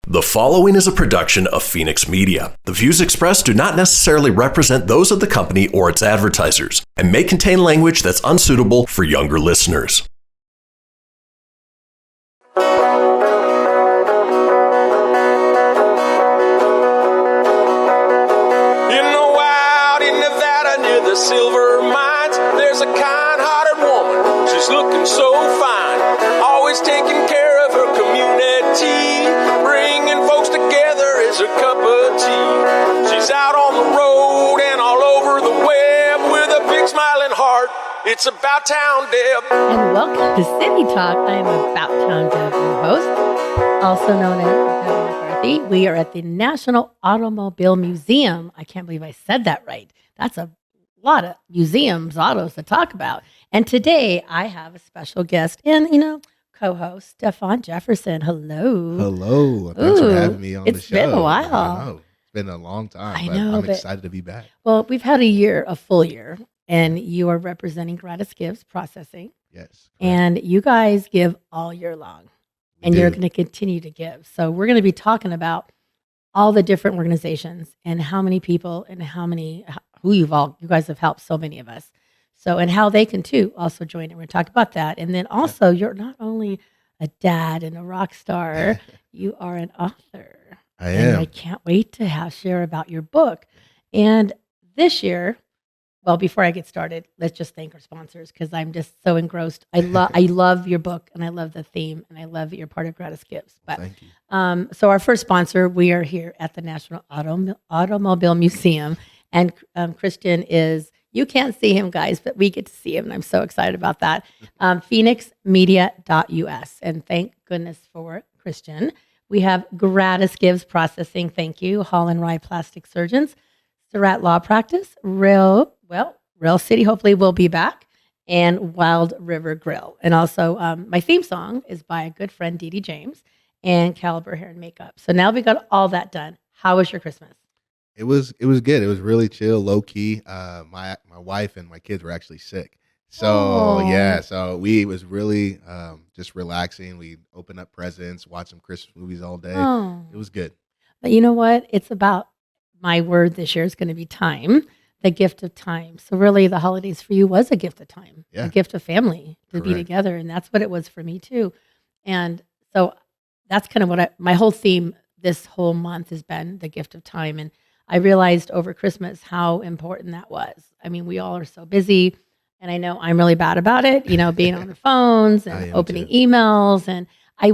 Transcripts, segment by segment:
The following is a production of Fenix Media. The views expressed do not necessarily represent those of the company or its advertisers and may contain language that's unsuitable for younger listeners. Silver mines, there's a kind-hearted woman, she's looking so fine, always taking care of her community, bringing folks together is her cup of tea. She's out on the road and all over the web with a big smiling heart. It's About Town Deb. And welcome to City Talk. I am About Town Deb, your host, also known as McCarthy. We are at the National Automobile Museum. I can't believe I said that right. That's a lot of museums, autos to talk about. And today I have a special guest and, co-host, Stefphon Jefferson. Hello. Hello. Thanks for having me on the show. It's been a while. I know. It's been a long time, I'm excited to be back. Well, we've had a full year, and you are representing Gratis Gibbs Processing. Yes. Correct. And you guys give all year long, and you're going to continue to give. So we're going to be talking about all the different organizations and how many people and who you guys have helped so many of us. So, and how they can too also join it. We're going to talk about that. And then also you're not only a dad and a rock star, you are an author. I am. I can't wait to share about your book. And this year, well, before I get started, let's just thank our sponsors because I'm just so engrossed. I love your book and I love the theme and I love that you're part of Gratis Gibbs. But thank you. So our first sponsor, we are here at the National Automobile Museum. And Christian you can't see him, guys, but we get to see him, and I'm so excited about that. FenixMedia.us, and thank goodness for Christian. We have Gratis Gibbs Processing, thank you. Hall and Wrye Plastic Surgeons, Surratt Law Practice, Grille City, hopefully will be back, and Wild River Grille. And also, my theme song is by a good friend, Dee Dee James, and Caliber Hair and Makeup. So now we got all that done. How was your Christmas? It was good. It was really chill, low key. My wife and my kids were actually sick, so so we was really just relaxing. We opened up presents, watched some Christmas movies all day. It was good. But you know what? It's about my word this year is going to be time, the gift of time. So really, the holidays for you was a gift of time, a gift of family to be together, and that's what it was for me too. And so that's kind of what my whole theme this whole month has been the gift of time. And I realized over Christmas how important that was. I mean, we all are so busy, and I know I'm really bad about it, being on the phones and opening emails. And I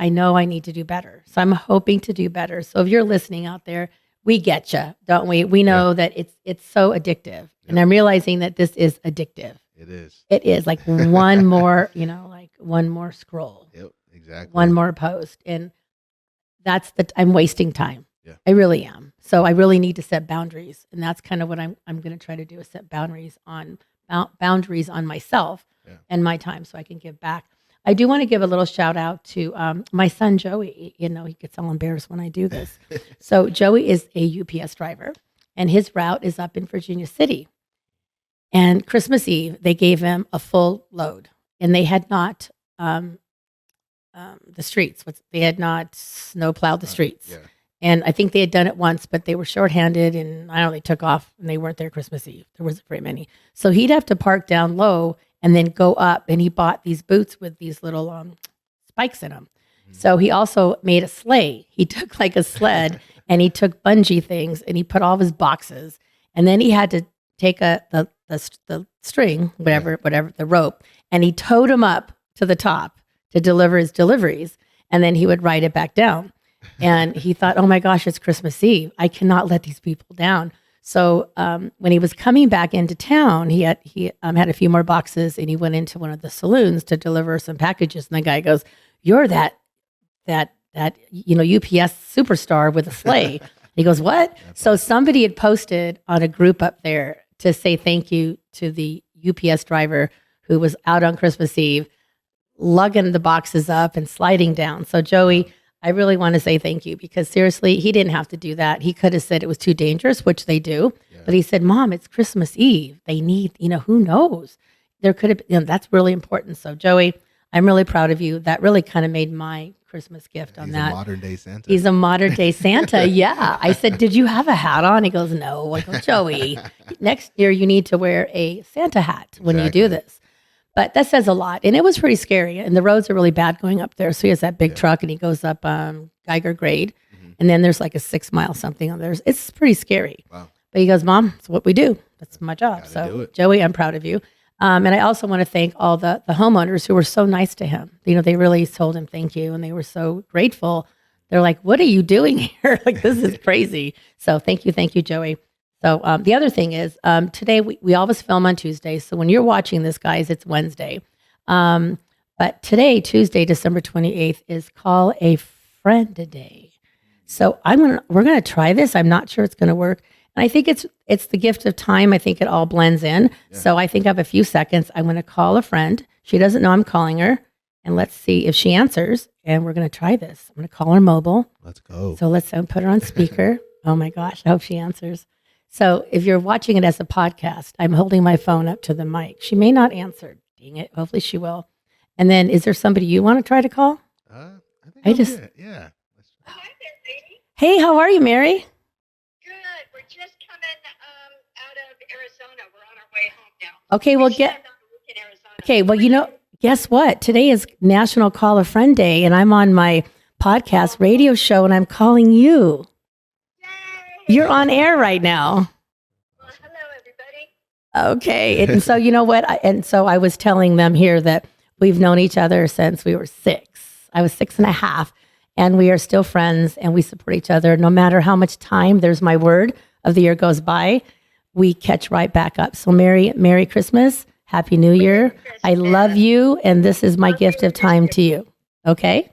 know I need to do better. So I'm hoping to do better. So if you're listening out there, we get you, don't we? We know that it's so addictive. And I'm realizing that this is addictive. It is. It is like one more, one more scroll. Yep, exactly. One more post. And I'm wasting time. Yeah. I really am. So I really need to set boundaries, and that's kind of what I'm going to try to do is set boundaries on myself and my time, so I can give back. I do want to give a little shout out to my son Joey. He gets all embarrassed when I do this. So Joey is a UPS driver, and his route is up in Virginia City. And Christmas Eve, they gave him a full load, and they had not the streets. They had not snow plowed the streets. Yeah. And I think they had done it once, but they were shorthanded, and they took off, and they weren't there Christmas Eve. There wasn't very many. So he'd have to park down low and then go up, and he bought these boots with these little spikes in them. Mm-hmm. So he also made a sleigh. He took like a sled, and he took bungee things, and he put all of his boxes, and then he had to take the string, whatever, the rope, and he towed him up to the top to deliver his deliveries, and then he would ride it back down. And he thought, oh my gosh, it's Christmas Eve. I cannot let these people down. So when he was coming back into town, he had a few more boxes, and he went into one of the saloons to deliver some packages. And the guy goes, "You're that UPS superstar with a sleigh." He goes, "What?" So somebody had posted on a group up there to say thank you to the UPS driver who was out on Christmas Eve, lugging the boxes up and sliding down. So Joey, I really want to say thank you, because seriously, he didn't have to do that. He could have said it was too dangerous, which they do. Yeah. But he said, Mom, it's Christmas Eve. They need, who knows? There could have been, that's really important. So Joey, I'm really proud of you. That really kind of made my Christmas gift on that. He's a modern day Santa. He's a modern day Santa. Yeah. I said, did you have a hat on? He goes, no. I go, Joey, next year you need to wear a Santa hat when you do this. But that says a lot. And it was pretty scary. And the roads are really bad going up there. So he has that big truck and he goes up Geiger Grade. And then there's like a 6 mile something on there. It's pretty scary. Wow. But he goes, Mom, it's what we do. That's my job. So Joey, I'm proud of you. And I also want to thank all the homeowners who were so nice to him. You know, they really told him thank you and they were so grateful. They're like, what are you doing here? Like, this is crazy. So thank you, Joey. So the other thing is today we always film on Tuesday. So when you're watching this, guys, it's Wednesday. But today, Tuesday, December 28th, is Call a Friend Day. So we're gonna try this. I'm not sure it's gonna work. And I think it's the gift of time. I think it all blends in. Yeah. So I think I have a few seconds. I'm going to call a friend. She doesn't know I'm calling her. And let's see if she answers. And we're going to try this. I'm going to call her mobile. Let's go. So let's put her on speaker. Oh my gosh, I hope she answers. So if you're watching it as a podcast, I'm holding my phone up to the mic. She may not answer. Dang it. Hopefully she will. And then is there somebody you want to try to call? I think yeah. Hi there, lady. Hey, how are you, Mary? Just coming out of Arizona. We're on our way home now. Okay, well, guess what? Today is National Call a Friend Day, and I'm on my podcast radio show, and I'm calling you. Yay! You're on air right now. Well, hello, everybody. Okay, and so you know what? I was telling them here that we've known each other since we were 6. I was 6.5, and we are still friends, and we support each other no matter how much time, there's my word, of the year goes by, we catch right back up. So Merry Christmas, Happy New Year. I love you, and this is my gift of time to you. Okay?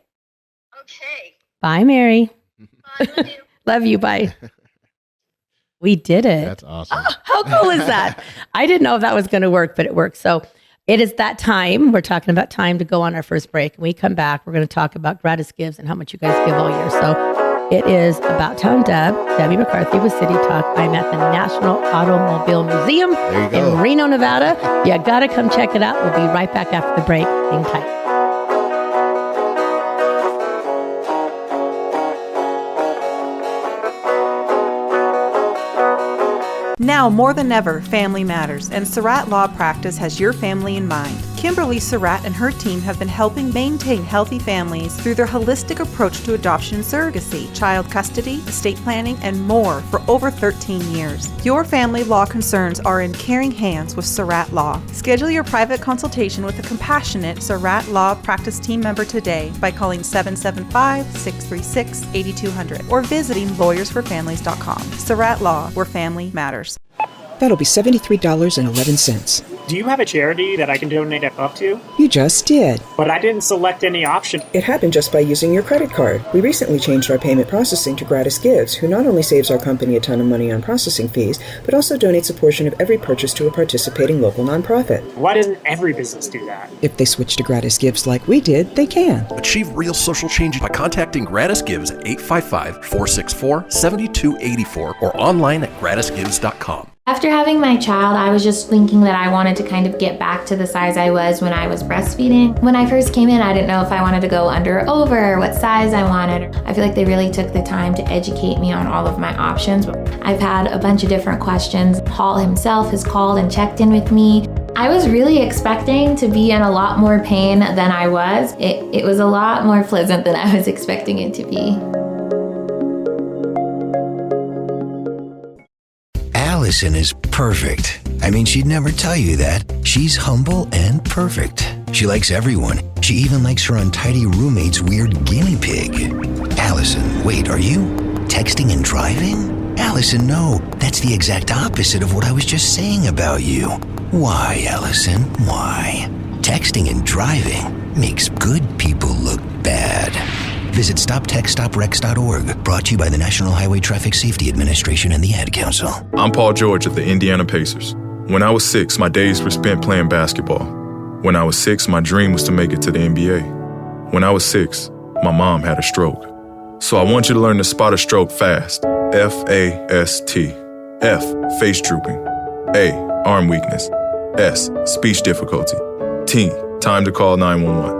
Okay. Bye, Mary. Bye, love you. Love you, bye. We did it. That's awesome. Oh, how cool is that? I didn't know if that was going to work, but it worked. So it is that time. We're talking about time to go on our first break. When we come back, we're going to talk about Gratis Gibbs and how much you guys give all year. So it is About Town Debbie McCarthy with City Talk. I'm at the National Automobile Museum in Reno, Nevada. You got to come check it out. We'll be right back after the break. Hang tight. Now more than ever, family matters, and Surratt Law Practice has your family in mind. Kimberly Surratt and her team have been helping maintain healthy families through their holistic approach to adoption and surrogacy, child custody, estate planning, and more for over 13 years. Your family law concerns are in caring hands with Surratt Law. Schedule your private consultation with a compassionate Surratt Law Practice team member today by calling 775-636-8200 or visiting lawyersforfamilies.com. Surratt Law, where family matters. That'll be $73.11. Do you have a charity that I can donate a buck to? You just did. But I didn't select any option. It happened just by using your credit card. We recently changed our payment processing to Gratis Gibbs, who not only saves our company a ton of money on processing fees, but also donates a portion of every purchase to a participating local nonprofit. Why doesn't every business do that? If they switch to Gratis Gibbs like we did, they can. Achieve real social change by contacting Gratis Gibbs at 855-464-7284 or online at gratisgives.com. After having my child, I was just thinking that I wanted to kind of get back to the size I was when I was breastfeeding. When I first came in, I didn't know if I wanted to go under or over, what size I wanted. I feel like they really took the time to educate me on all of my options. I've had a bunch of different questions. Paul himself has called and checked in with me. I was really expecting to be in a lot more pain than I was. It was a lot more pleasant than I was expecting it to be. Allison is perfect. I mean, she'd never tell you that. She's humble and perfect. She likes everyone. She even likes her untidy roommate's weird guinea pig. Allison, wait, are you texting and driving? Allison, no. That's the exact opposite of what I was just saying about you. Why, Allison? Why? Texting and driving makes good people look bad. Visit StopTextStopWrecks.org, brought to you by the National Highway Traffic Safety Administration and the Ad Council. I'm Paul George of the Indiana Pacers. When I was 6, my days were spent playing basketball. When I was 6, my dream was to make it to the NBA. When I was 6, my mom had a stroke. So I want you to learn to spot a stroke fast. F-A-S-T. F, face drooping. A, arm weakness. S, speech difficulty. T, time to call 911.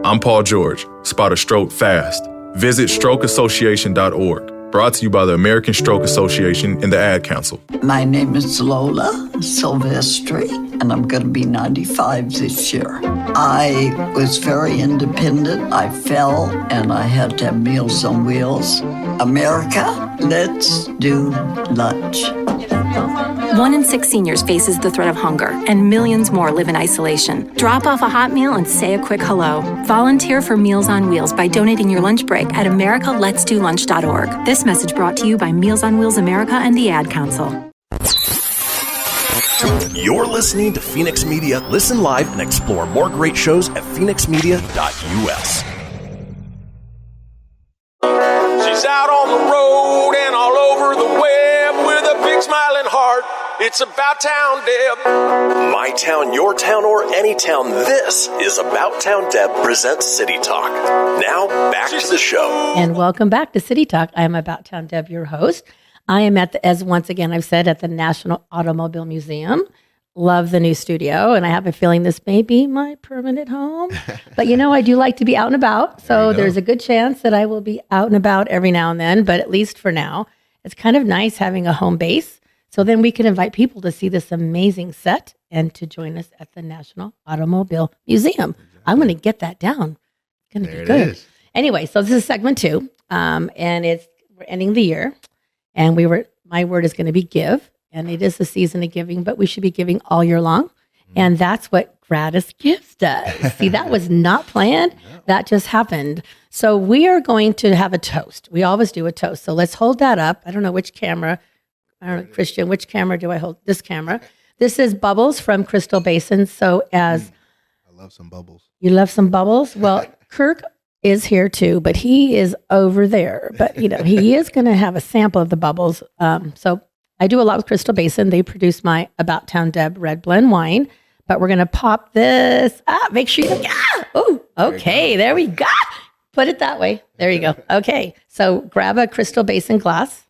I'm Paul George. Spot a stroke fast. Visit strokeassociation.org. Brought to you by the American Stroke Association and the Ad Council. My name is Lola Silvestri, and I'm going to be 95 this year. I was very independent. I fell, and I had to have Meals on Wheels. America, let's do lunch. 1 in 6 seniors faces the threat of hunger, and millions more live in isolation. Drop off a hot meal and say a quick hello. Volunteer for Meals on Wheels by donating your lunch break at americaletsdolunch.org. This message brought to you by Meals on Wheels America and the Ad Council. You're listening to Fenix Media. Listen live and explore more great shows at phoenixmedia.us. She's out on the road and all over the web with a big smiling heart. It's About Town Deb. My town, your town, or any town. This is About Town Deb presents City Talk. Now, back to the show. And welcome back to City Talk. I am About Town Deb, your host. I am at as once again I've said, at the National Automobile Museum. Love the new studio, and I have a feeling this may be my permanent home. But I do like to be out and about, so there's a good chance that I will be out and about every now and then, but at least for now, it's kind of nice having a home base. So then we can invite people to see this amazing set and to join us at the National Automobile Museum. I'm going to get that down. It's going to be good. Anyway, so this is segment 2, and we're ending the year, and my word is going to be give, and it is the season of giving, but we should be giving all year long, and that's what Gratis Gibbs does. See, that was not planned. That just happened. So we are going to have a toast. We always do a toast. So let's hold that up. I don't know which camera. I don't know, Christian, which camera do I hold? This camera. This is Bubbles from Crystal Basin. So I love some bubbles. You love some bubbles? Well, Kirk is here too, but he is over there. But, he is going to have a sample of the bubbles. So I do a lot with Crystal Basin. They produce my About Town Deb Red Blend wine. But we're going to pop this. Make sure you oh, okay. There we go. Put it that way. There you go. Okay. So grab a Crystal Basin glass.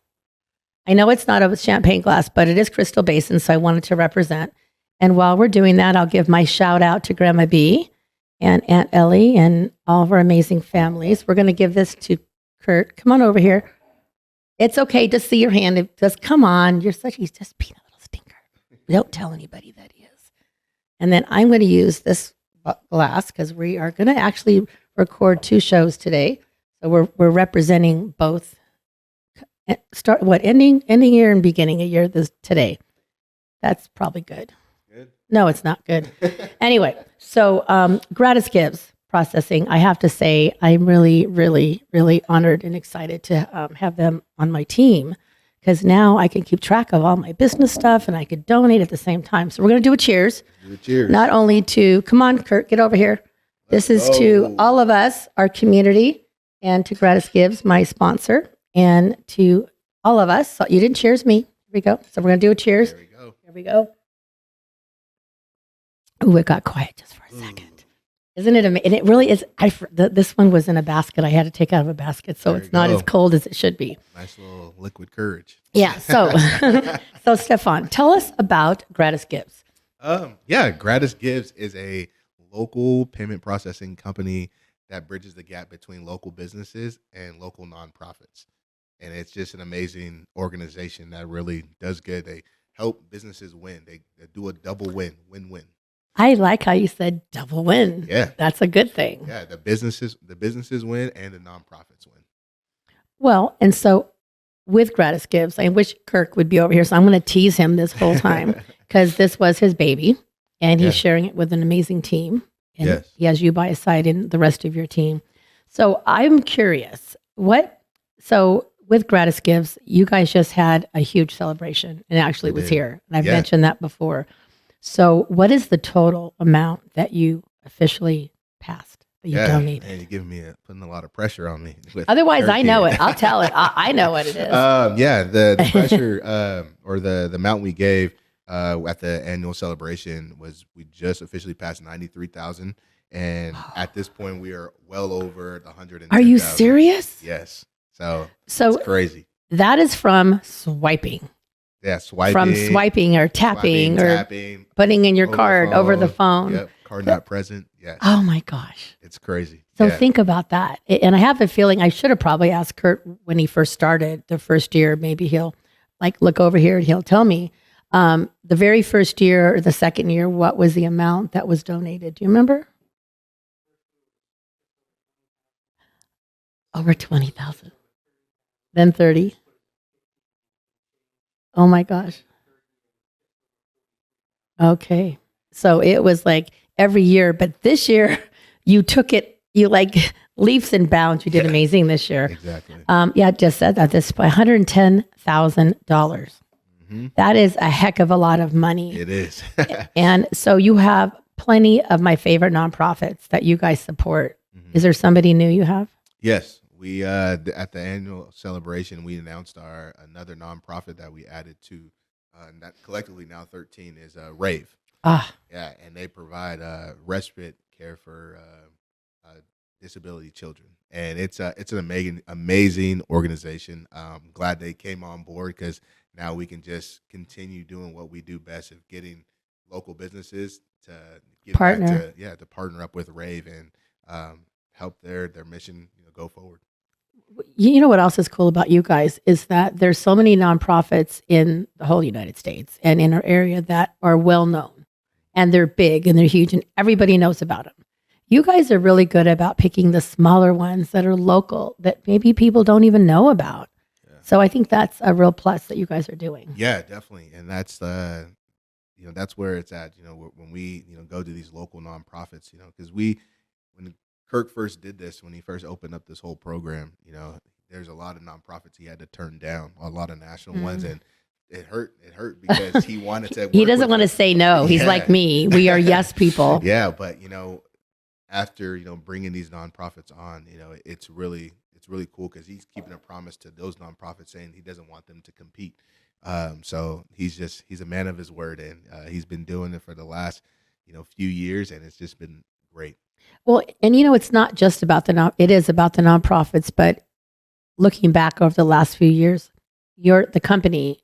I know it's not a champagne glass, but it is Crystal Basin, so I wanted to represent. And while we're doing that, I'll give my shout out to Grandma B and Aunt Ellie and all of our amazing families. We're going to give this to Kurt. Come on over here. It's okay to see your hand. Just come on. He's just being a little stinker. Don't tell anybody that he is. And then I'm going to use this glass because we are going to actually record 2 shows today. So we're representing both. Ending year and beginning a year today. That's probably good. No, it's not good. Anyway, so Gratis Gibbs processing. I have to say, I'm really, really, really honored and excited to have them on my team because now I can keep track of all my business stuff and I could donate at the same time. So we're going to do a cheers. Not only to, come on, Kurt, get over here. This is to all of us, our community, and to Gratis Gibbs, my sponsor. And to all of us. So you didn't cheers me. Here we go. So we're going to do a cheers. Here we go. Oh, it got quiet just for a second. Isn't it amazing? And it really is. This one was in a basket. I had to take out of a basket, so it's not as cold as it should be. Nice little liquid courage. Yeah. So, so Stefphon, tell us about Gratis Gibbs. Gratis Gibbs is a local payment processing company that bridges the gap between local businesses and local nonprofits. And it's just an amazing organization that really does good. They help businesses win. They do a double win-win. I like how you said double win. Yeah. That's a good thing. Yeah, the businesses win and the nonprofits win. Well, and so with Gratis Gibbs, I wish Kirk would be over here, so I'm going to tease him this whole time because this was his baby, and he's sharing it with an amazing team. And he has you by his side and the rest of your team. So I'm curious, with Gratis Gibbs, you guys just had a huge celebration, and actually it was here, and I've mentioned that before. So what is the total amount that you officially passed, that you donated? And you're giving me putting a lot of pressure on me. Otherwise, I know it. I'll tell it. I know what it is. The pressure or the amount we gave at the annual celebration was we just officially passed 93,000, and at this point we are well over the 110,000. Are you serious? Yes. So it's crazy. That is from swiping. Yeah, swiping. From swiping or tapping or putting in your card over the phone. Yep, card not present. Yes. Oh my gosh. It's crazy. So Yeah. think about that. And I have a feeling I should have probably asked Kurt when he first started the first year. Maybe he'll like look over here and he'll tell me the very first year or the second year, what was the amount that was donated? Do you remember? Over 20,000. Then 30. Oh my gosh. Okay. So it was like every year, but this year you took it, you like leaps and bounds. You did amazing this year. Exactly. Yeah, just said that this $110,000. That is a heck of a lot of money. It is. And so you have plenty of my favorite nonprofits that you guys support. Is there somebody new you have? Yes. We at the annual celebration, we announced another nonprofit that we added to, and that collectively now 13 is Rave. Yeah, and they provide respite care for disability children, and it's an amazing organization. Glad they came on board because now we can just continue doing what we do best of getting local businesses to get Partner. to partner up with Rave and help their mission go forward. You know what else is cool about you guys is that there's so many nonprofits in the whole United States and in our area that are well known and they're big and they're huge and everybody knows about them. You guys are really good about picking the smaller ones that are local that maybe people don't even know about. Yeah. So I think that's a real plus that you guys are doing. Yeah, definitely. And that's that's where it's at, when we, go to these local nonprofits, because when Kirk first did this, when he first opened up this whole program, there's a lot of nonprofits he had to turn down, a lot of national ones, and it hurt because he wanted to. He doesn't want to say no. He's like me. We are yes people. Yeah, but after bringing these nonprofits on, it's really cool because he's keeping a promise to those nonprofits, saying he doesn't want them to compete. So he's a man of his word, and he's been doing it for the last few years, and it's just been great. Well, and it's not just about it is about the nonprofits, but looking back over the last few years, the company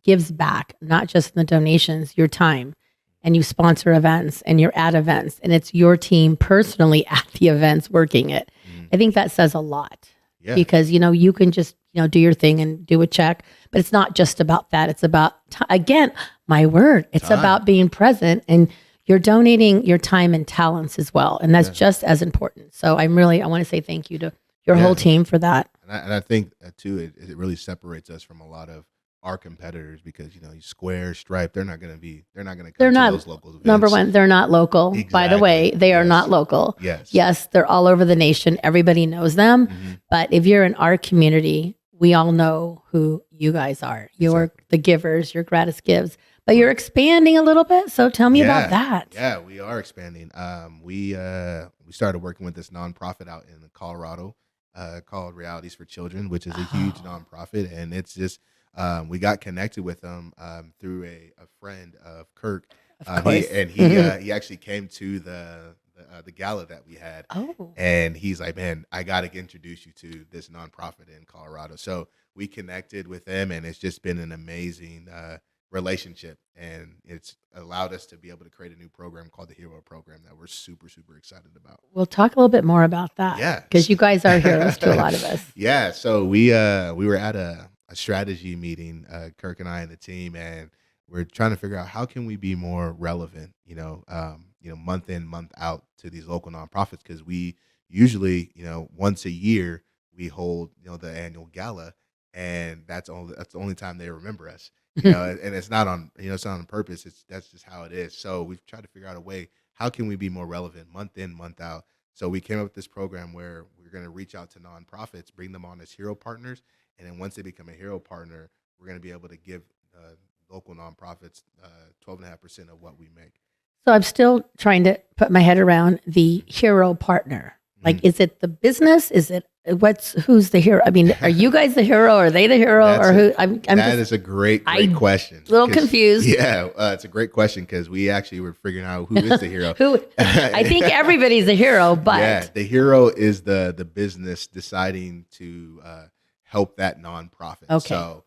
gives back, not just in the donations, your time, and you sponsor events and you're at events and it's your team personally at the events working it. I think that says a lot because, you can just, do your thing and do a check, but it's not just about that. It's about, again, my word, it's about being present and you're donating your time and talents as well. And that's just as important. So I want to say thank you to your whole team for that. And I think too, it really separates us from a lot of our competitors because, Square, Stripe, they're not going to come to those local events. Number one, they're not local. Exactly. By the way, they are not local. Yes, they're all over the nation. Everybody knows them. But if you're in our community, we all know who you guys are. You're the givers, you're Gratis Gibbs. But you're expanding a little bit, so tell me about that. Yeah, we are expanding. We started working with this nonprofit out in Colorado called Realities for Children, which is a huge nonprofit, and it's just we got connected with them through a friend of Kirk, he actually came to the gala that we had, and he's like, "Man, I got to introduce you to this nonprofit in Colorado." So we connected with them, and it's just been an amazing relationship, and it's allowed us to be able to create a new program called the Hero Program that we're super, super excited about. We'll talk a little bit more about that. Yeah, because you guys are heroes to a lot of us. Yeah, so we were at a strategy meeting, Kirk and I and the team, and we're trying to figure out how can we be more relevant, month in, month out to these local nonprofits, because we usually, once a year we hold, the annual gala, and that's the only time they remember us. And it's not on, it's not on purpose. That's just how it is. So we've tried to figure out a way, how can we be more relevant month in, month out? So we came up with this program where we're going to reach out to nonprofits, bring them on as hero partners. And then once they become a hero partner, we're going to be able to give local nonprofits 12.5% of what we make. So I'm still trying to put my head around the hero partner. Like, is it the business? Is it who's the hero? I mean, are you guys the hero? Are they the hero? That is a great question. A little confused. Yeah, it's a great question because we actually were figuring out who is the hero. I think everybody's a hero, but the hero is the business deciding to help that nonprofit. Okay. So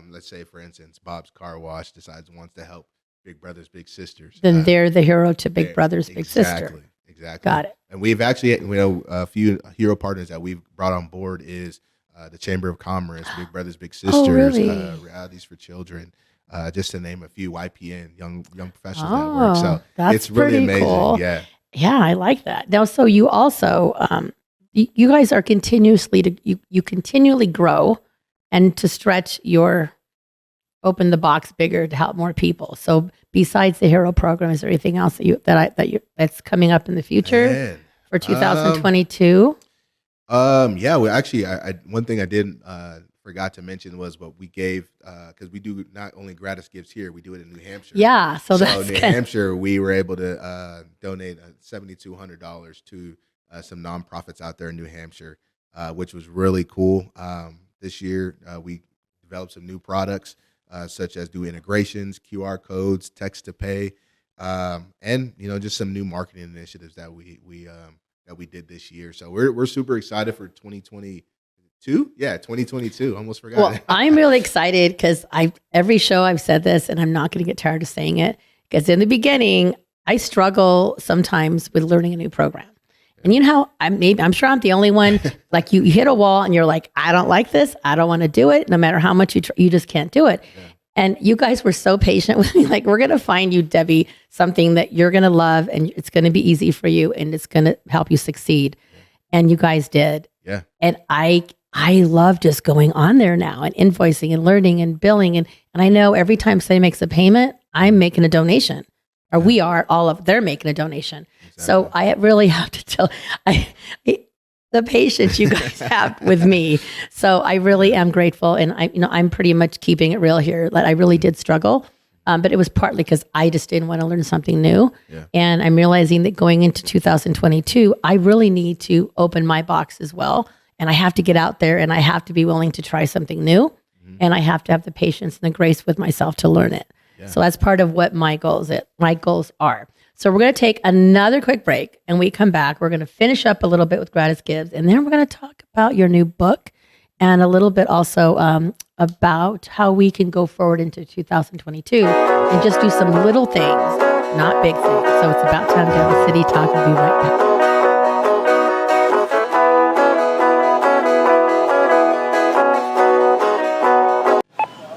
let's say, for instance, Bob's Car Wash wants to help Big Brothers Big Sisters. Then they're the hero to Big Brothers Big Sister. Exactly. Got it. And we've actually, a few hero partners that we've brought on board is the Chamber of Commerce, Big Brothers Big Sisters, really? Realities for Children, just to name a few, YPN, Young Professionals Network. So that's it's really pretty amazing. cool. Yeah. Yeah, I like that. Now, so you also, you guys are you continually grow and to stretch open the box bigger to help more people. So besides the hero program, is there anything else that's coming up in the future for 2022? Yeah, well, actually, one thing I didn't forgot to mention was what we gave, because we do not only Gratis Gibbs here, we do it in New Hampshire. Yeah, so that's New Hampshire, we were able to donate $7,200 to some nonprofits out there in New Hampshire, which was really cool. This year, we developed some new products, such as do integrations, QR codes, text to pay, and just some new marketing initiatives that we did this year. So we're super excited for 2022. Yeah, 2022. Almost forgot. Well, I'm really excited because every show I've said this, and I'm not going to get tired of saying it, because in the beginning I struggle sometimes with learning a new program. And you know how I'm sure I'm the only one, like you hit a wall and you're like, I don't like this. I don't want to do it. No matter how much you just can't do it. Yeah. And you guys were so patient with me. Like, we're going to find you, Debbie, something that you're going to love and it's going to be easy for you and it's going to help you succeed. Yeah. And you guys did. Yeah. And I love just going on there now and invoicing and learning and billing. And I know every time somebody makes a payment, I'm making a donation. Or they're making a donation. Exactly. So I really have to tell the patience you guys have with me. So I really am grateful. And I'm pretty much keeping it real here. Like, I really did struggle. But it was partly because I just didn't want to learn something new. Yeah. And I'm realizing that going into 2022, I really need to open my box as well. And I have to get out there and I have to be willing to try something new. Mm-hmm. And I have to have the patience and the grace with myself to learn it. Yeah. So that's part of what my goals are. So we're going to take another quick break, and we come back. We're going to finish up a little bit with Gratis Gibbs, and then we're going to talk about your new book and a little bit also about how we can go forward into 2022 and just do some little things, not big things. So it's about time to have a city talk. We'll be right back.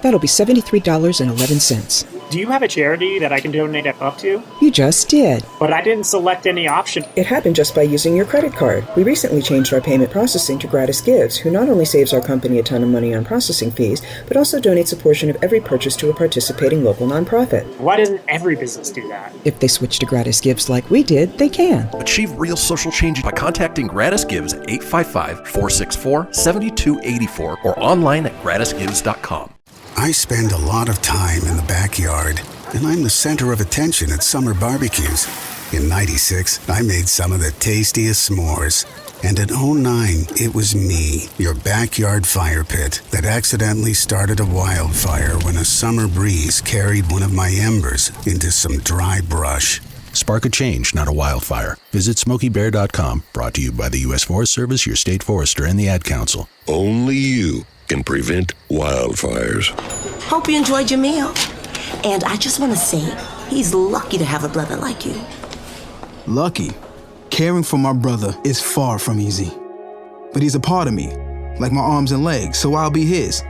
That'll be $73.11. Do you have a charity that I can donate a buck to? You just did. But I didn't select any option. It happened just by using your credit card. We recently changed our payment processing to Gratis Gibbs, who not only saves our company a ton of money on processing fees, but also donates a portion of every purchase to a participating local nonprofit. Why doesn't every business do that? If they switch to Gratis Gibbs like we did, they can. Achieve real social change by contacting Gratis Gibbs at 855-464-7284 or online at gratisgives.com. I spend a lot of time in the backyard, and I'm the center of attention at summer barbecues. In '96, I made some of the tastiest s'mores. And in '09, it was me, your backyard fire pit, that accidentally started a wildfire when a summer breeze carried one of my embers into some dry brush. Spark a change, not a wildfire. Visit SmokeyBear.com, brought to you by the U.S. Forest Service, your state forester, and the Ad Council. Only you can prevent wildfires. Hope you enjoyed your meal. And I just want to say, he's lucky to have a brother like you. Lucky? Caring for my brother is far from easy. But he's a part of me, like my arms and legs, so I'll be his.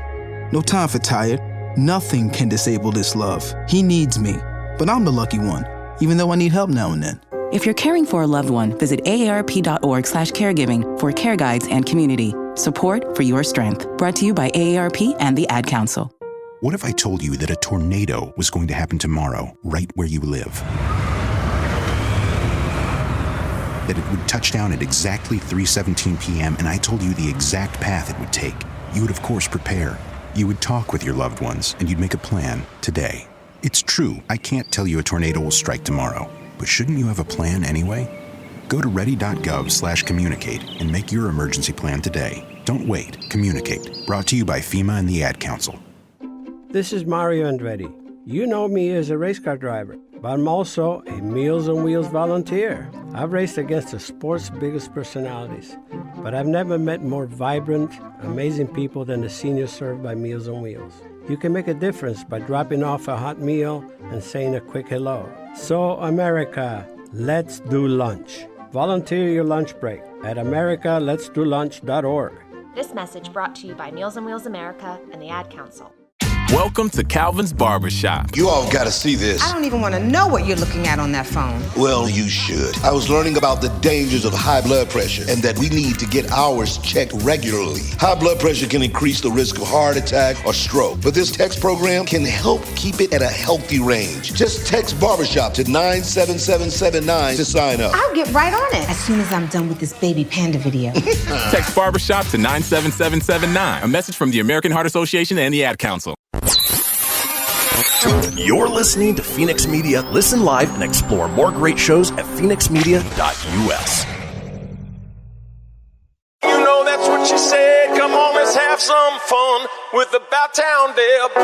No time for tired. Nothing can disable this love. He needs me, but I'm the lucky one, even though I need help now and then. If you're caring for a loved one, visit aarp.org/caregiving for care guides and community. Support for your strength. Brought to you by AARP and the Ad Council. What if I told you that a tornado was going to happen tomorrow, right where you live? That it would touch down at exactly 3:17 p.m. and I told you the exact path it would take. You would, of course, prepare. You would talk with your loved ones, and you'd make a plan today. It's true, I can't tell you a tornado will strike tomorrow, but shouldn't you have a plan anyway? Go to ready.gov/communicate and make your emergency plan today. Don't wait. Communicate. Brought to you by FEMA and the Ad Council. This is Mario Andretti. You know me as a race car driver, but I'm also a Meals on Wheels volunteer. I've raced against the sport's biggest personalities, but I've never met more vibrant, amazing people than the seniors served by Meals on Wheels. You can make a difference by dropping off a hot meal and saying a quick hello. So, America, let's do lunch. Volunteer your lunch break at americaletsdolunch.org. This message brought to you by Meals on Wheels America and the Ad Council. Welcome to Calvin's Barbershop. You all gotta see this. I don't even want to know what you're looking at on that phone. Well, you should. I was learning about the dangers of high blood pressure and that we need to get ours checked regularly. High blood pressure can increase the risk of heart attack or stroke, but this text program can help keep it at a healthy range. Just text Barbershop to 97779 to sign up. I'll get right on it as soon as I'm done with this baby panda video. Text Barbershop to 97779. A message from the American Heart Association and the Ad Council. You're listening to Fenix Media. Listen live and explore more great shows at phoenixmedia.us. You know that's what she said. Come on, let's have some fun with About Town Deb.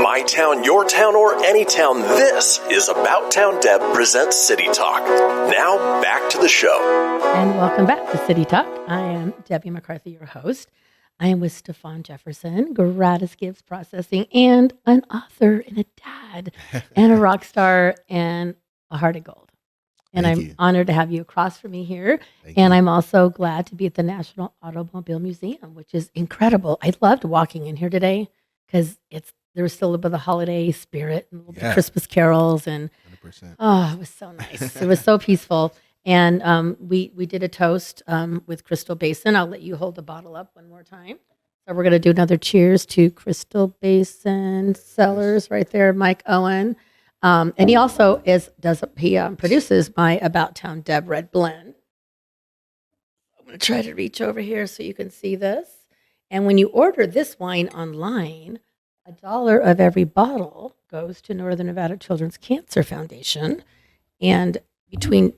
My town, your town, or any town. This is About Town Deb presents City Talk. Now back to the show. And welcome back to City Talk. I am Debbie McCarthy, your host. I am with Stefphon Jefferson, Gratis Gibbs Processing, and an author and a dad and a rock star and a heart of gold. And I'm honored to have you across from me here. And I'm also glad to be at the National Automobile Museum, which is incredible. I loved walking in here today because there was still a little bit of the holiday spirit and a little bit of Christmas carols. And 100%. Oh, it was so nice. It was so peaceful. And we did a toast with Crystal Basin. I'll let you hold the bottle up one more time. So we're going to do another cheers to Crystal Basin Cellars right there, Mike Owen. And he also produces my About Town Deb Red Blend. I'm going to try to reach over here so you can see this. And when you order this wine online, $1 of every bottle goes to Northern Nevada Children's Cancer Foundation. And between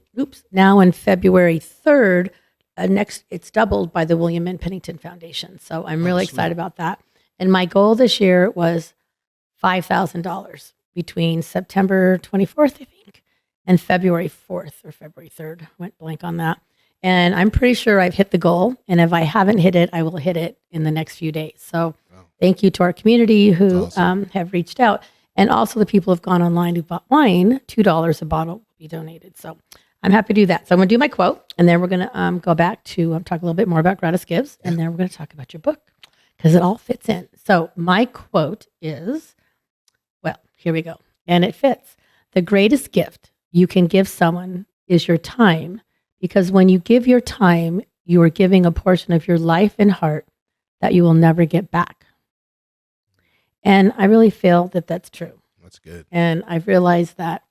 now and February 3rd, it's doubled by the William N. Pennington Foundation. So I'm really excited about that. And my goal this year was $5,000 between September 24th, I think, and February 4th or February 3rd. Went blank on that. And I'm pretty sure I've hit the goal. And if I haven't hit it, I will hit it in the next few days. So thank you to our community who have reached out. And also the people who have gone online who bought wine, $2 a bottle will be donated. So I'm happy to do that. So I'm going to do my quote, and then we're going to go back to talk a little bit more about Gratis Gibbs, and then we're going to talk about your book because it all fits in. So my quote is, well, here we go. And it fits. The greatest gift you can give someone is your time, because when you give your time, you are giving a portion of your life and heart that you will never get back. And I really feel that that's true. That's good. And I've realized that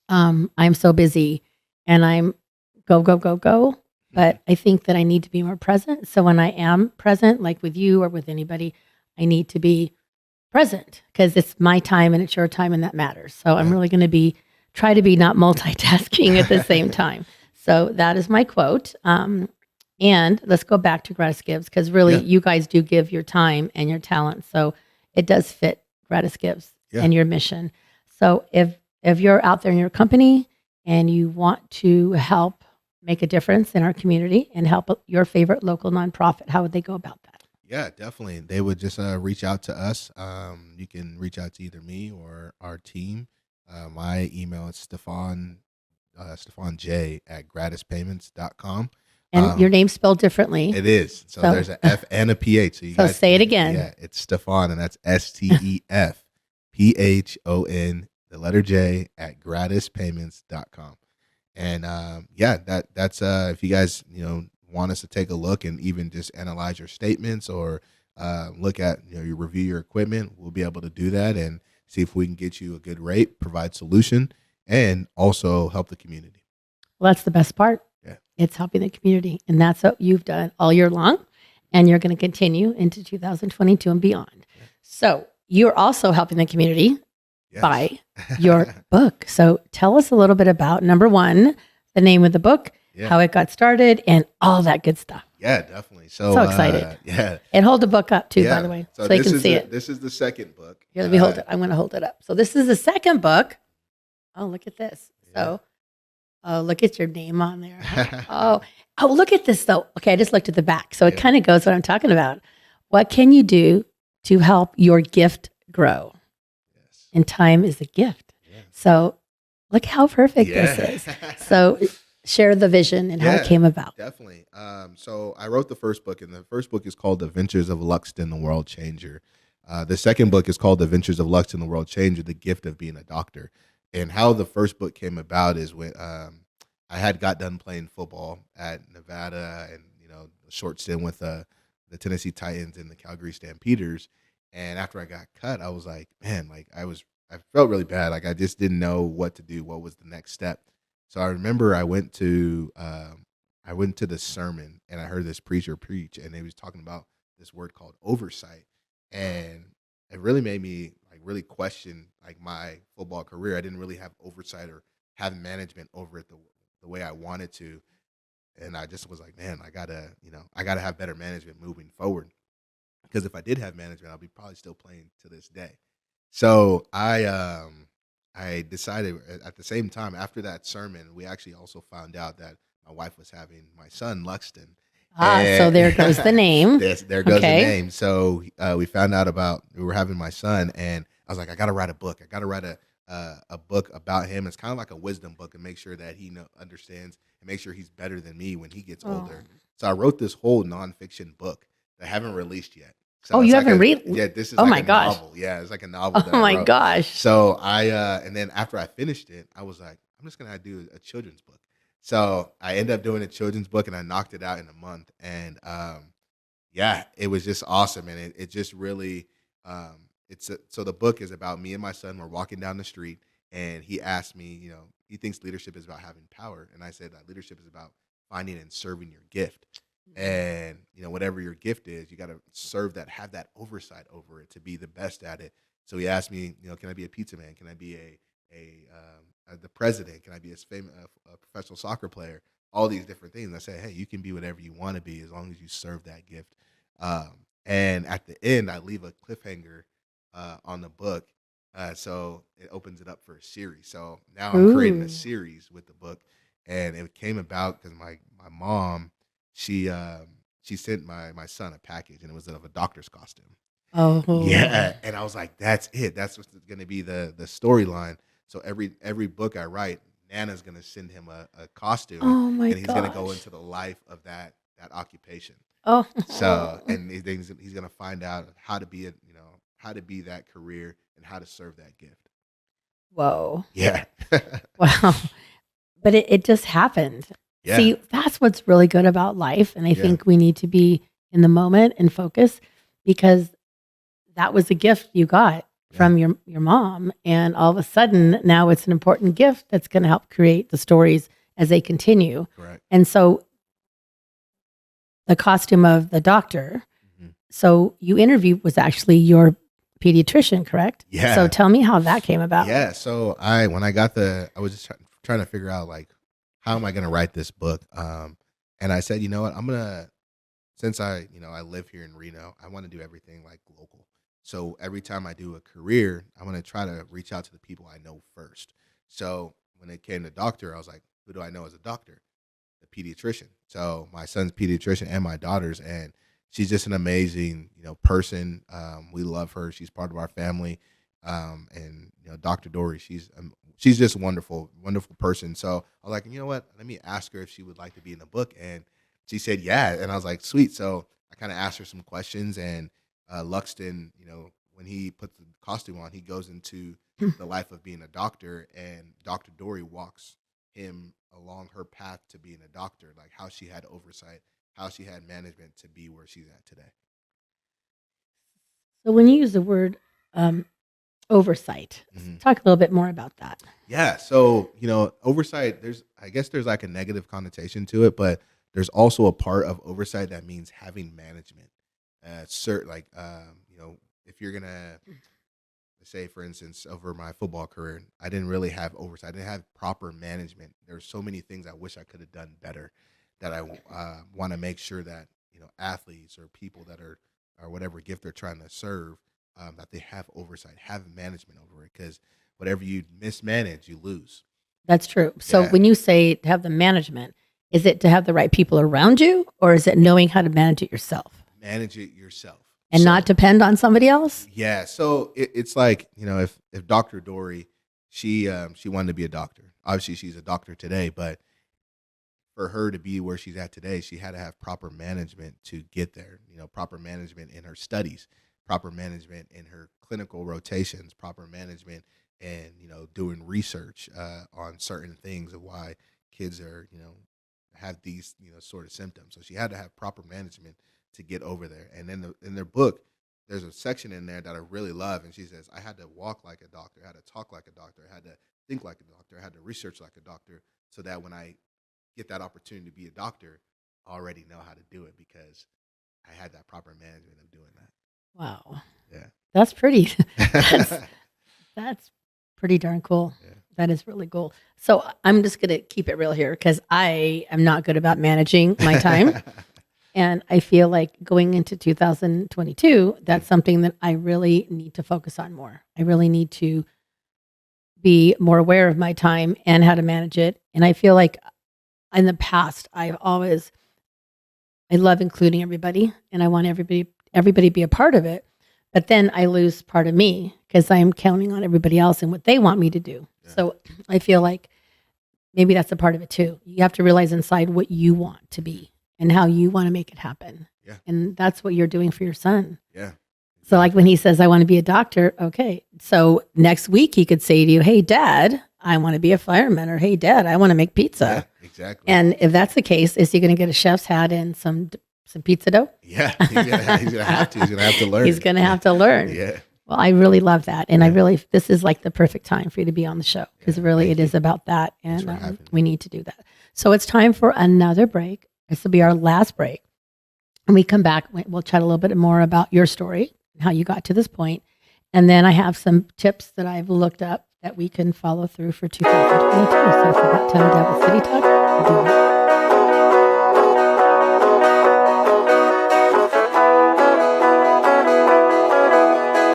I'm so busy and I'm go. But I think that I need to be more present. So when I am present, like with you or with anybody, I need to be present because it's my time and it's your time and that matters. So I'm really going to try to be not multitasking at the same time. So that is my quote. And let's go back to Gratis Gibbs because really you guys do give your time and your talent. So it does fit Gratis Gibbs and your mission. So if you're out there in your company and you want to help make a difference in our community and help your favorite local nonprofit, how would they go about that? Yeah, definitely. They would just reach out to us. You can reach out to either me or our team. My email is Stefphon J at gratispayments.com. And your name's spelled differently. It is. So there's an F and a PH. So, you guys say it again. Yeah, it's Stefphon, and that's STEFPHON, the letter J, at gratispayments.com. And that's if you guys want us to take a look and even just analyze your statements or look at you review your equipment, we'll be able to do that and see if we can get you a good rate, provide solution, and also help the community. Well, that's the best part. Yeah. It's helping the community. And that's what you've done all year long. And you're going to continue into 2022 and beyond. Yeah. So you're also helping the community by your book. So tell us a little bit about, number one, the name of the book, how it got started, and all that good stuff. Yeah, definitely. So excited. And hold the book up too, by the way, so you can see it. This is the second book. Here, let me hold it. I'm going to hold it up. So this is the second book. Oh, look at this. So Oh, look at your name on there. Oh, look at this though. Okay, I just looked at the back. So it kind of goes what I'm talking about. What can you do to help your gift grow? Yes. And time is a gift. Yeah. So look how perfect this is. So share the vision and how it came about. Definitely. So I wrote the first book, and the first book is called The Adventures of Luxton, the World Changer. The second book is called The Adventures of Luxton, the World Changer, the Gift of Being a Doctor. And how the first book came about is when I had got done playing football at Nevada, and a short stint with the Tennessee Titans and the Calgary Stampeders. And after I got cut, I was like, man, I felt really bad. Like I just didn't know what to do. What was the next step? So I remember I went to this sermon, and I heard this preacher preach, and he was talking about this word called oversight, and it really made me really question my football career. I didn't really have oversight or have management over it the way I wanted to, and I just was like, man, I gotta have better management moving forward, because if I did have management, I'll be probably still playing to this day. So I decided at the same time after that sermon, we actually also found out that my wife was having my son Luxton. So there goes the name. There goes the name. So we found out we were having my son, and I was like, I got to write a book. I got to write a book about him. It's kind of like a wisdom book, and make sure that he understands and make sure he's better than me when he gets older. So I wrote this whole nonfiction book that I haven't released yet. So you haven't read? Yeah, this is a novel. Yeah, it's like a novel. Oh my gosh. So and then after I finished it, I was like, I'm just going to do a children's book. So I ended up doing a children's book, and I knocked it out in a month. And it was just awesome. And it just really, so the book is about me and my son. We're walking down the street, and he asked me, he thinks leadership is about having power. And I said that leadership is about finding and serving your gift. And whatever your gift is, you got to serve that, have that oversight over it to be the best at it. So he asked me, can I be a pizza man? Can I be the president? Can I be a professional soccer player? All these different things. And I said, hey, you can be whatever you want to be as long as you serve that gift. And at the end, I leave a cliffhanger on the book, so it opens it up for a series. So now I'm creating a series with the book, and it came about because my mom. She sent my son a package, and it was of a doctor's costume. Oh yeah, and I was like, that's it. That's what's going to be the storyline. So every book I write, Nana's going to send him a costume, and he's going to go into the life of that occupation. Oh, so and he's going to find out how to be how to be that career and how to serve that gift. Whoa. Yeah. Wow. But it just happened. Yeah. See, that's what's really good about life. And I think we need to be in the moment and focus, because that was a gift you got from your mom. And all of a sudden, now it's an important gift that's going to help create the stories as they continue. Correct. And so the costume of the doctor, so you interviewed was actually your pediatrician, correct? Yeah. So tell me how that came about. Yeah. So I was just trying to figure out how am I going to write this book? And I said, you know what, since I live here in Reno, I want to do everything local. So every time I do a career, I'm going to try to reach out to the people I know first. So when it came to doctor, I was like, who do I know as a doctor? The pediatrician. So my son's pediatrician and my daughter's, and she's just an amazing, person. We love her. She's part of our family. And Dr. Dory, she's just a wonderful, wonderful person. So I was like, you know what? Let me ask her if she would like to be in the book. And she said, yeah. And I was like, sweet. So I kind of asked her some questions, and Luxton, when he puts the costume on, he goes into the life of being a doctor, and Dr. Dory walks him along her path to being a doctor, like how she had oversight, how she had management to be where she's at today. So when you use the word oversight, talk a little bit more about that. Yeah. So, oversight, there's like a negative connotation to it, but there's also a part of oversight that means having management. If you're going to say, for instance, over my football career, I didn't really have oversight. I didn't have proper management. There's so many things I wish I could have done better that I want to make sure that, athletes or people that are, or whatever gift they're trying to serve, that they have oversight, have management over it. Because whatever you mismanage, you lose. That's true. So when you say to have the management, is it to have the right people around you, or is it knowing how to manage it yourself? Manage it yourself. And not depend on somebody else? Yeah. So it's like, if Dr. Dory, she wanted to be a doctor. Obviously, she's a doctor today, but for her to be where she's at today, she had to have proper management to get there. Proper management in her studies, proper management in her clinical rotations, proper management and, doing research on certain things of why kids are, have these, sort of symptoms. So she had to have proper management to get over there. And then in their book, there's a section in there that I really love. And she says, I had to walk like a doctor, I had to talk like a doctor, I had to think like a doctor, I had to research like a doctor, so that when I get that opportunity to be a doctor, I already know how to do it because I had that proper management of doing that. Wow. Yeah. That's pretty. That's pretty darn cool. Yeah. That is really cool. So I'm just going to keep it real here because I am not good about managing my time. And I feel like going into 2022, that's something that I really need to focus on more. I really need to be more aware of my time and how to manage it. And I feel like in the past, I love including everybody and I want everybody to be a part of it. But then I lose part of me because I'm counting on everybody else and what they want me to do. Yeah. So I feel like maybe that's a part of it too. You have to realize inside what you want to be and how you want to make it happen. Yeah. And that's what you're doing for your son. Yeah. So like when he says, I want to be a doctor. Okay. So next week he could say to you, hey, Dad, I want to be a fireman, or hey, Dad, I want to make pizza. Yeah, exactly. And if that's the case, is he going to get a chef's hat and some pizza dough? Yeah, he's gonna have to. He's gonna have to learn. He's gonna have to learn. Yeah. Well, I really love that, and this is like the perfect time for you to be on the show because really it is about that, and we need to do that. So it's time for another break. This will be our last break. When we come back, we'll chat a little bit more about your story, how you got to this point, and then I have some tips that I've looked up that we can follow through for 2022. So for that time to have a city talk, we'll do that.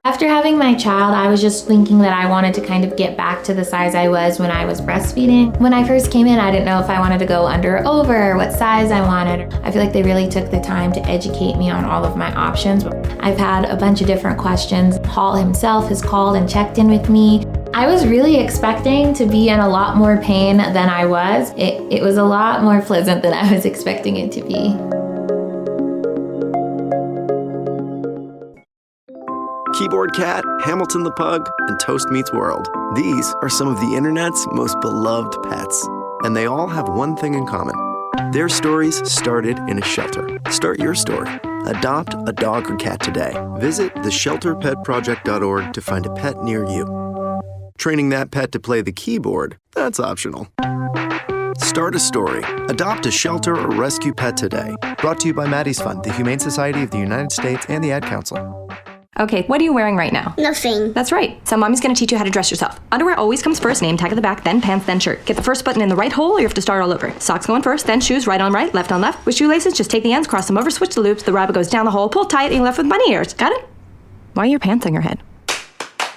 After having my child, I was just thinking that I wanted to kind of get back to the size I was when I was breastfeeding. When I first came in, I didn't know if I wanted to go under or over, what size I wanted. I feel like they really took the time to educate me on all of my options. I've had a bunch of different questions. Hall himself has called and checked in with me. I was really expecting to be in a lot more pain than I was. It was a lot more pleasant than I was expecting it to be. Keyboard Cat, Hamilton the Pug, and Toast Meets World. These are some of the internet's most beloved pets. And they all have one thing in common. Their stories started in a shelter. Start your story. Adopt a dog or cat today. Visit theshelterpetproject.org to find a pet near you. Training that pet to play the keyboard, that's optional. Start a story. Adopt a shelter or rescue pet today. Brought to you by Maddie's Fund, the Humane Society of the United States, and the Ad Council. Okay, what are you wearing right now? Nothing. That's right. So mommy's gonna teach you how to dress yourself. Underwear always comes first, name tag at the back, then pants, then shirt. Get the first button in the right hole or you have to start all over. Socks going first, then shoes, right on right, left on left. With shoelaces, just take the ends, cross them over, switch the loops, the rabbit goes down the hole, pull tight, and you're left with bunny ears. Got it? Why are your pants on your head?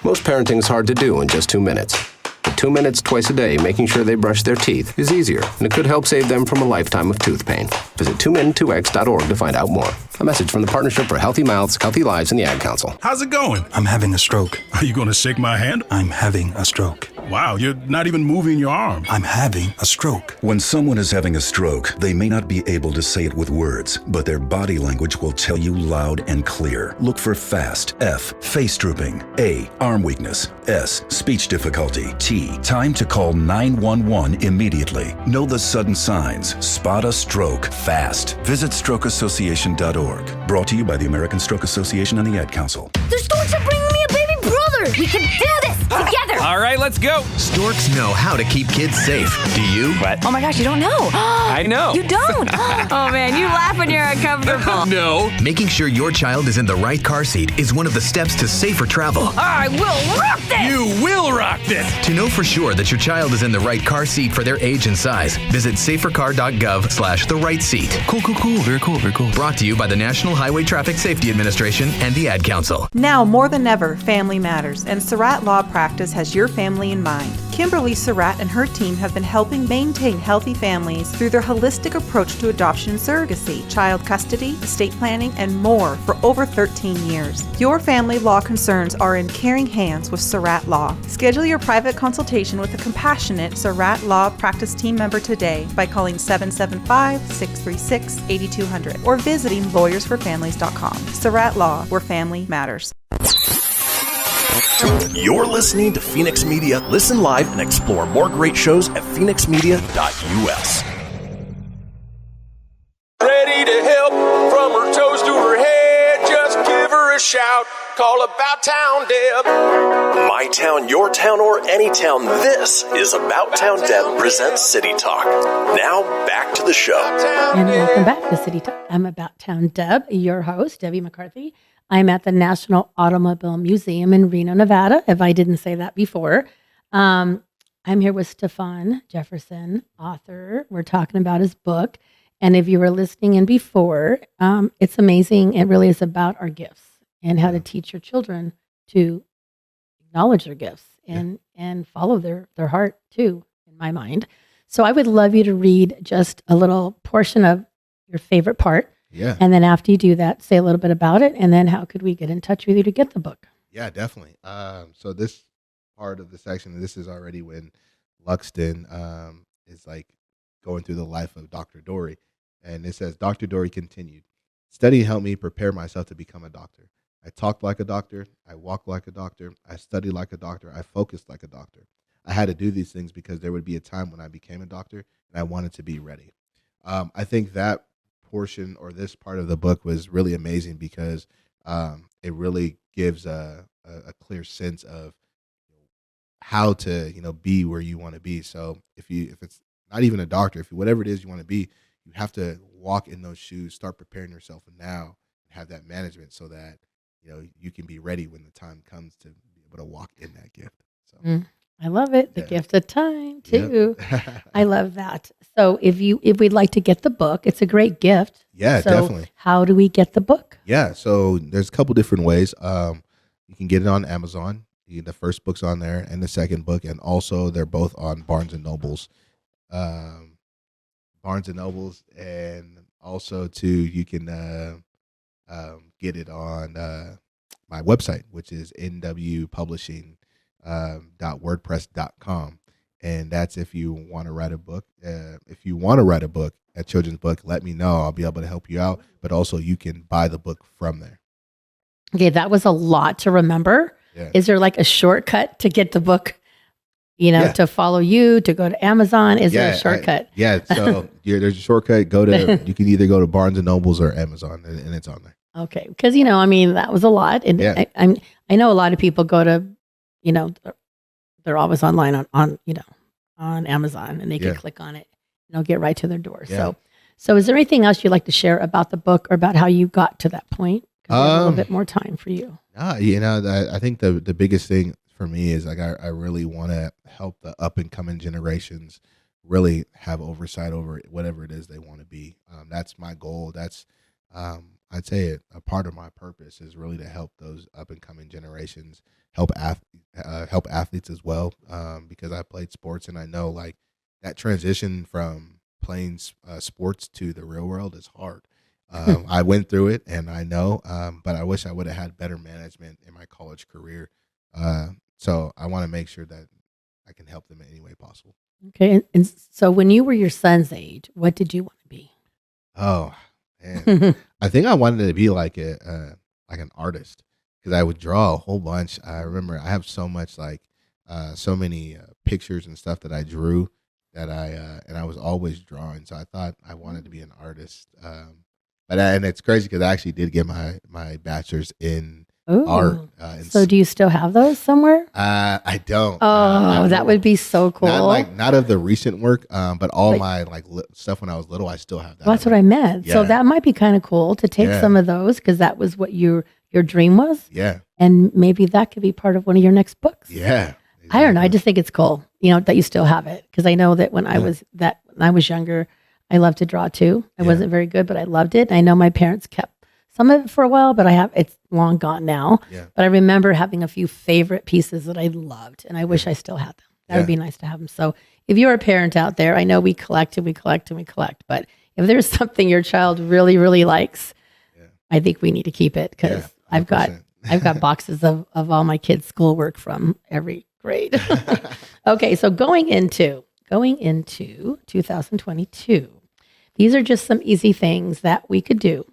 Most parenting's hard to do in just 2 minutes. But 2 minutes twice a day making sure they brush their teeth is easier, and it could help save them from a lifetime of tooth pain. Visit 2min2x.org to find out more. A message from the Partnership for Healthy Mouths, Healthy Lives, and the Ad Council. How's it going? I'm having a stroke. Are you going to shake my hand? I'm having a stroke. Wow, you're not even moving your arm. I'm having a stroke. When someone is having a stroke, they may not be able to say it with words, but their body language will tell you loud and clear. Look for FAST. F, face drooping. A, arm weakness. S, speech difficulty. T, time to call 911 immediately. Know the sudden signs. Spot a stroke fast. Visit strokeassociation.org. Brought to you by the American Stroke Association and the Ad Council. The storks are bringing me a baby brother! We can do this together! All right, let's go! Storks know how to keep kids safe. Do you? What? Oh my gosh, you don't know. I know. You don't? Oh man, you laugh when when you're uncomfortable. No. Making sure your child is in the right car seat is one of the steps to safer travel. I will rock this! You will rock this! To know for sure that your child is in the right car seat for their age and size, visit safercar.gov/the right seat. Cool. Very cool. Brought to you by the National Highway Traffic Safety Administration and the Ad Council. Now more than ever, family matters, and Surratt Law Practice has your family in mind. Kimberly Surratt and her team have been helping maintain healthy families through their holistic approach to adoption and surrogacy, child custody, estate planning, and more for over 13 years. Your family law concerns are in caring hands with Surratt Law. Schedule your private consultation with a compassionate Surratt Law Practice team member today by calling 775-636-8200 or visiting lawyersforfamilies.com. Surratt Law, where family matters. You're listening to Fenix Media. Listen live and explore more great shows at phoenixmedia.us. Ready to help from her toes to her head. Just give her a shout. Call About Town Deb. My town, your town, or any town. This is About Town Deb presents City Talk. Now back to the show. And welcome back to City Talk. I'm About Town Deb, your host, Debbie McCarthy. I'm at the National Automobile Museum in Reno, Nevada, if I didn't say that before. I'm here with Stefphon Jefferson, author. We're talking about his book. And if you were listening in before, it's amazing. It really is about our gifts and how to teach your children to acknowledge their gifts and follow their heart too, in my mind. So I would love you to read just a little portion of your favorite part. Yeah. And then after you do that, say a little bit about it. And then how could we get in touch with you to get the book? Yeah, definitely. So this part of the section, this is already when Luxton is like going through the life of Dr. Dory. And it says, Dr. Dory continued, study helped me prepare myself to become a doctor. I talked like a doctor. I walked like a doctor. I studied like a doctor. I focused like a doctor. I had to do these things because there would be a time when I became a doctor and I wanted to be ready. I think that portion or this part of the book was really amazing because it really gives a clear sense of how to be where you want to be. So if it's not even a doctor, if whatever it is you want to be, you have to walk in those shoes, start preparing yourself now, and have that management so that you can be ready when the time comes to be able to walk in that gift. So I love it. The gift of time too. Yep. I love that. So if we'd like to get the book, it's a great gift. Yeah, so definitely. How do we get the book? Yeah, so there's a couple different ways. You can get it on Amazon. The first book's on there, and the second book, and also they're both on Barnes and Nobles. Barnes and Nobles, and also too you can get it on my website, which is nwpublishing.wordpress.com, and that's if you want to write a book. If you want to write a book, a children's book, let me know. I'll be able to help you out. But also, you can buy the book from there. Okay, that was a lot to remember. Yeah. Is there like a shortcut to get the book? To follow you, to go to Amazon? Is there a shortcut? So there's a shortcut. You can either go to Barnes and Nobles or Amazon, and it's on there. Okay, because that was a lot, and I know a lot of people go to, they're always online on Amazon, and they can click on it, and it'll get right to their door. Yeah. So is there anything else you'd like to share about the book or about how you got to that point? Because we have a little bit more time for you. I think the biggest thing for me is like I really want to help the up and coming generations really have oversight over whatever it is they want to be. That's my goal. That's I'd say a part of my purpose is really to help those up and coming generations, help athletes as well, because I played sports and I know like that transition from playing sports to the real world is hard. I went through it and I know, but I wish I would have had better management in my college career. So I want to make sure that I can help them in any way possible. Okay. And so when you were your son's age, what did you want to be? Oh, man. I think I wanted to be like an artist because I would draw a whole bunch. I remember I have so much so many pictures and stuff that I drew that and I was always drawing. So I thought I wanted to be an artist. And it's crazy because I actually did get my bachelor's in art. So do you still have those somewhere? I don't. That would be so cool. Not of the recent work, but all my stuff when I was little, I still have that. Well, that's what I meant. Yeah. So that might be kind of cool to take some of those, because that was what your dream was. Yeah. And maybe that could be part of one of your next books. Yeah. Exactly. I don't know. I just think it's cool, that you still have it. Because I know that when I was younger, I loved to draw too. I wasn't very good, but I loved it. I know my parents kept some of it for a while, but it's long gone now. Yeah. But I remember having a few favorite pieces that I loved, and I wish I still had them. That would be nice to have them. So if you're a parent out there, I know we collect and we collect and we collect, but if there's something your child really, really likes, I think we need to keep it, because I've got boxes of all my kids' schoolwork from every grade. Okay, so going into 2022, these are just some easy things that we could do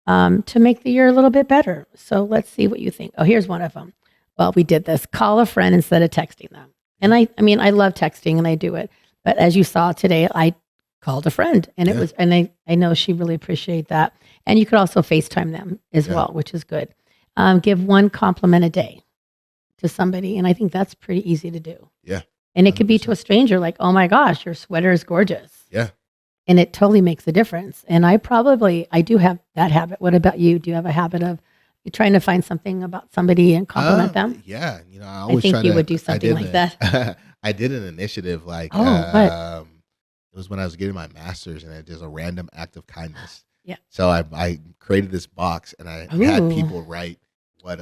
to make the year a little bit better. So let's see what you think. Oh, here's one of them. Well, we did this. Call a friend instead of texting them. And I mean, I love texting and I do it. But as you saw today, I called a friend, and it was, and I know she really appreciated that. And you could also FaceTime them as well, which is good. Give one compliment a day to somebody. And I think that's pretty easy to do. Yeah. And it could be to a stranger, like, oh my gosh, your sweater is gorgeous. Yeah. And it totally makes a difference. And I do have that habit. What about you? Do you have a habit of trying to find something about somebody and compliment them? Yeah. I always think you would do something like that. I did an initiative what? It was when I was getting my master's, and it was a random act of kindness. Yeah. So I created this box, and I had people write what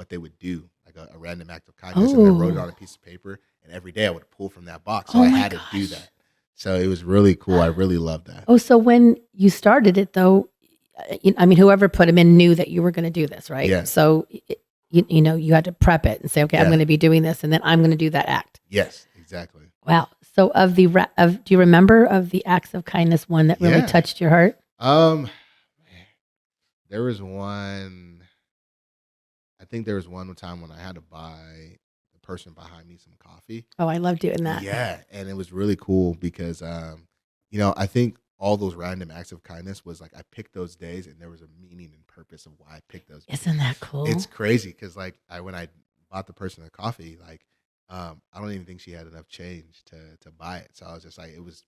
they would do, like a random act of kindness, and I wrote it on a piece of paper, and every day I would pull from that box. So I had to do that. So it was really cool. I really loved that. Oh, so when you started it, though, whoever put them in knew that you were going to do this, right? Yeah. So, you had to prep it and say, okay, I'm going to be doing this, and then I'm going to do that act. Yes, exactly. Wow. So do you remember of the acts of kindness one that really touched your heart? There was one. I think there was one time when I had to buy the person behind me some coffee. Oh, I love doing that. Yeah, and it was really cool because, I think all those random acts of kindness was like I picked those days, and there was a meaning and purpose of why I picked those. Isn't that cool? It's crazy because when I bought the person the coffee, I don't even think she had enough change to buy it. So I was just like, it was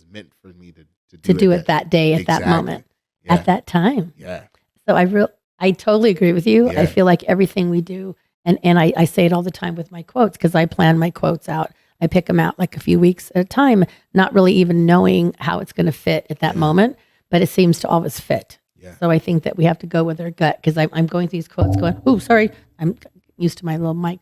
meant for me to do it that day at that moment, at that time. Yeah. So I totally agree with you. Yeah. I feel like everything we do, and I say it all the time with my quotes, because I plan my quotes out. I pick them out like a few weeks at a time, not really even knowing how it's going to fit at that moment, but it seems to always fit. Yeah. So I think that we have to go with our gut, because I'm going through these quotes going, oh, sorry, I'm used to my little mics.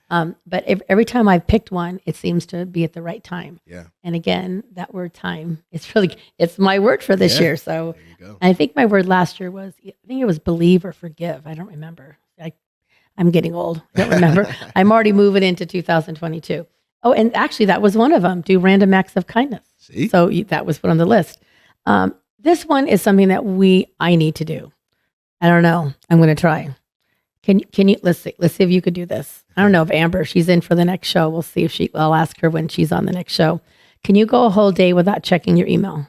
But every time I've picked one, it seems to be at the right time. Yeah. And again, that word time, it's my word for this year. So I think my word last year was, I think it was believe or forgive. I don't remember. I'm getting old. I don't remember. I'm already moving into 2022. Oh, and actually that was one of them. Do random acts of kindness. See? So that was put on the list. This one is something that I need to do. I don't know. I'm going to try. Can you, let's see if you could do this. I don't know if Amber, she's in for the next show. We'll see if I'll ask her when she's on the next show. Can you go a whole day without checking your email?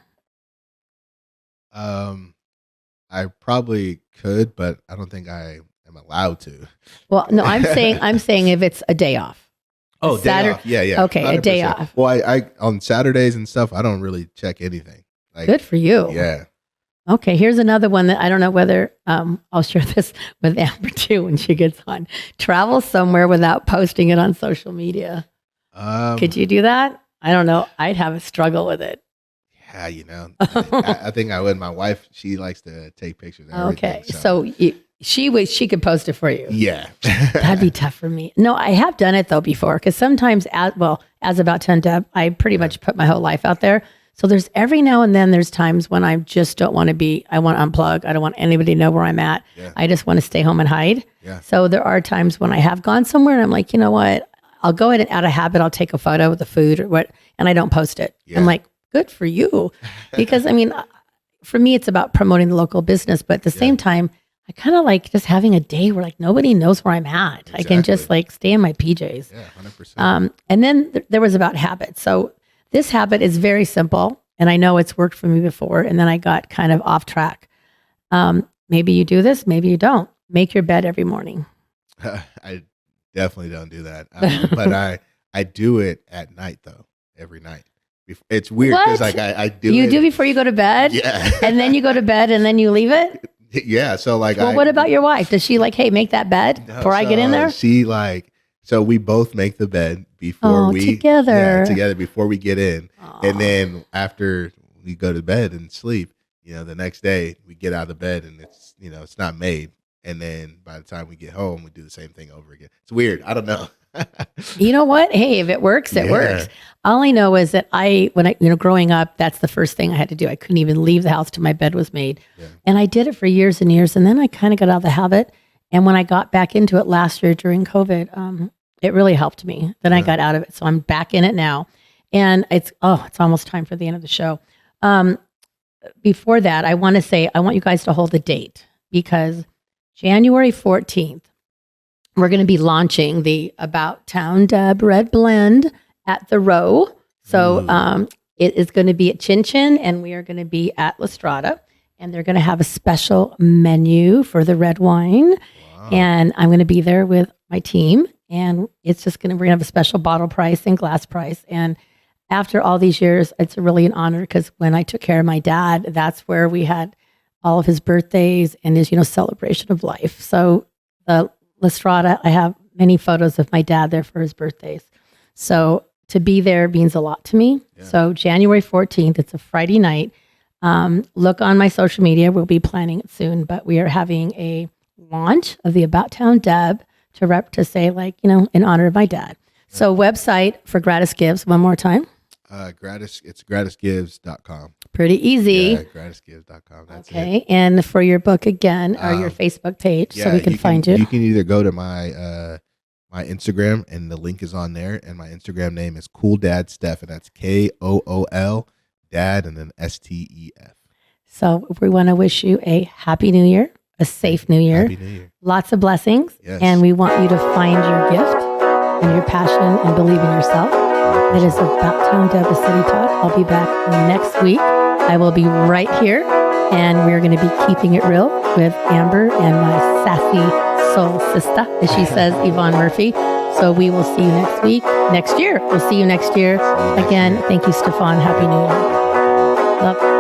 I probably could, but I don't think I am allowed to. Well, no, I'm saying if it's a day off. Oh, day off. Yeah. Okay, 100%. A day off. Well, I on Saturdays and stuff, I don't really check anything. Good for you. Yeah. Okay, here's another one that I don't know whether I'll share this with Amber too when she gets on. Travel somewhere without posting it on social media. Could you do that? I don't know. I'd have a struggle with it. Yeah, I think I would. My wife, she likes to take pictures of everything. Okay, so she could post it for you. Yeah. That'd be tough for me. No, I have done it though before, because sometimes, as about 10 Deb, I pretty much put my whole life out there. So there's every now and then there's times when I just don't want to I want to unplug. I don't want anybody to know where I'm at. Yeah. I just want to stay home and hide. Yeah. So there are times when I have gone somewhere and I'm like, you know what? I'll go ahead and out of habit, I'll take a photo of the food or what, and I don't post it. Yeah. I'm like, good for you. Because for me, it's about promoting the local business. But at the same time, I kind of like just having a day where nobody knows where I'm at. Exactly. I can just stay in my PJs. Yeah, 100%. And then there was about habits. So this habit is very simple, and I know it's worked for me before, and then I got kind of off track. Maybe you do this, maybe you don't. make your bed every morning? I definitely don't do that. But I do it at night though, every night. It's weird because like I do You it. do before you go to bed? Yeah. And then you go to bed and then you leave it? Yeah. So like, Well, what about your wife? Does she like, hey, make that bed before I get in there? She like, so we both make the bed before together before we get in. And then after we go to bed and sleep, the next day we get out of bed and it's, it's not made. And then by the time we get home, we do the same thing over again. It's weird. I don't know. You know what? Hey, if it works, it works. All I know is that when growing up, that's the first thing I had to do. I couldn't even leave the house till my bed was made. Yeah. And I did it for years and years. And then I kind of got out of the habit. And when I got back into it last year during COVID, it really helped me. Then I got out of it. So I'm back in it now. And it's almost time for the end of the show. Before that, I want you guys to hold the date because January 14th, we're going to be launching the About Town Deb Red Blend at the Row. So it is going to be at Chin Chin, and we are going to be at La Strada. And they're going to have a special menu for the red wine. Wow. And I'm going to be there with my team. And we're going to have a special bottle price and glass price. And after all these years, it's really an honor because when I took care of my dad, that's where we had all of his birthdays and his, celebration of life. So the La Strada, I have many photos of my dad there for his birthdays. So to be there means a lot to me. Yeah. So January 14th, it's a Friday night. Look on my social media. We'll be planning it soon, but we are having a launch of the About Town Deb to say in honor of my dad. Yeah. So website for Gratis Gibbs, one more time. It's GratisGives.com. Pretty easy. Yeah, GratisGives.com. That's okay. it. And for your book again, or your Facebook page, so we can find you. You can either go to my my Instagram, and the link is on there. And my Instagram name is Cool Dad Steph, and that's KOOL Dad, and then STEF. So we want to wish you a happy New Year, a safe New Year, Happy New Year. Lots of blessings, yes. And we want you to find your gift and your passion and believe in yourself. It is About Town Deb, a City Talk. I'll be back next week. I will be right here, and we're going to be keeping it real with Amber and my sassy soul sister, as she says, Yvonne Murphy. So we will see you next year. We'll see you next year. Again, thank you, Stefphon. Happy New Year. Love.